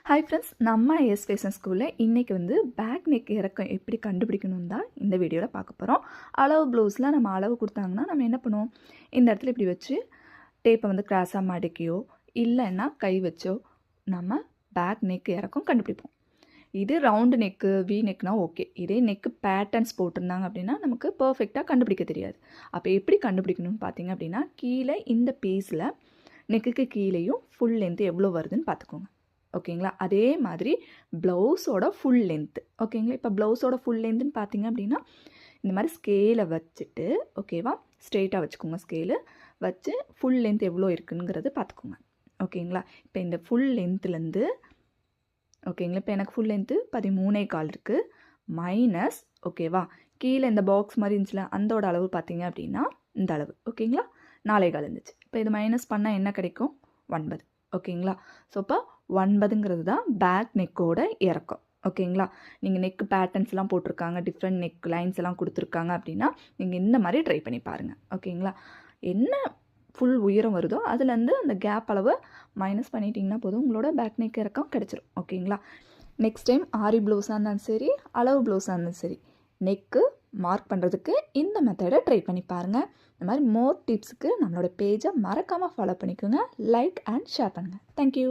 Hi friends, நம்ம S fashion ஸ்கூலில் இன்றைக்கி வந்து பேக் நெக் இறக்கம் எப்படி கண்டுபிடிக்கணும் தான் இந்த வீடியோவில் பார்க்க போகிறோம். அளவு ப்ளவுஸில் நம்ம அளவு கொடுத்தாங்கன்னா நம்ம என்ன பண்ணுவோம், இந்த இடத்துல இப்படி வச்சு டேப்பை வந்து கிராஸாக மடக்கியோ இல்லைன்னா கை வச்சோ நம்ம பேக் நெக் இறக்கம் கண்டுபிடிப்போம். இது ரவுண்டு நெக்கு வி நெக்னா ஓகே. இதே நெக்கு பேட்டர்ன்ஸ் போட்டிருந்தாங்க அப்படின்னா நமக்கு பர்ஃபெக்டாக கண்டுபிடிக்க தெரியாது. அப்போ எப்படி கண்டுபிடிக்கணும்னு பார்த்தீங்க அப்படின்னா, கீழே இந்த பீஸில் நெக்குக்கு கீழேயும் ஃபுல் லென்த்து எவ்வளோ வருதுன்னு பார்த்துக்கோங்க. ஓகேங்களா? அதே மாதிரி ப்ளவுஸோட ஃபுல் லென்த்து. ஓகேங்களா? இப்போ ப்ளவுஸோட ஃபுல் லென்த்துன்னு பார்த்தீங்க அப்படின்னா இந்த மாதிரி ஸ்கேலை வச்சுட்டு, ஓகேவா, ஸ்ட்ரெயிட்டாக வச்சுக்கோங்க. ஸ்கேலு வச்சு ஃபுல் லென்த் எவ்வளோ இருக்குங்கிறது பார்த்துக்கோங்க. ஓகேங்களா? இப்போ இந்த ஃபுல் லென்த்துலேருந்து ஓகேங்களா, இப்போ எனக்கு ஃபுல் லென்த்து 13.25 இருக்குது. மைனஸ் ஓகேவா, கீழே இந்த பாக்ஸ் மாதிரி இருந்துச்சுல அந்தோட அளவு பார்த்தீங்க அப்படின்னா இந்த அளவு. ஓகேங்களா? 4.25 இருந்துச்சு. இப்போ இது மைனஸ் பண்ணால் என்ன கிடைக்கும்? 9. ஓகேங்களா? ஸோ இப்போ 9ங்கிறது தான் பேக் நெக்கோட இறக்கம். ஓகேங்களா? நீங்கள் நெக் பேட்டர்ன்ஸ்லாம் போட்டிருக்காங்க, டிஃப்ரெண்ட் நெக் லைன்ஸ் எல்லாம் கொடுத்துருக்காங்க அப்படின்னா நீங்கள் இந்த மாதிரி ட்ரை பண்ணி பாருங்கள். ஓகேங்களா? என்ன ஃபுல் உயரம் வருதோ அதுலேருந்து அந்த கேப் அளவு மைனஸ் பண்ணிட்டீங்கன்னா போதும், உங்களோட பேக் நெக் இறக்கம் கிடச்சிரும். ஓகேங்களா? நெக்ஸ்ட் டைம் ஆரி ப்ளவுஸாக இருந்தாலும் சரி, அளவு ப்ளவுஸாக இருந்தாலும் சரி, நெக்கு மார்க் பண்ணுறதுக்கு இந்த மெத்தடை ட்ரை பண்ணி பாருங்கள். இந்த மாதிரி மோர் டிப்ஸுக்கு நம்மளோட பேஜை மறக்காமல் ஃபாலோ பண்ணிக்கோங்க. லைக் அண்ட் ஷேர் பண்ணுங்கள். தேங்க்யூ.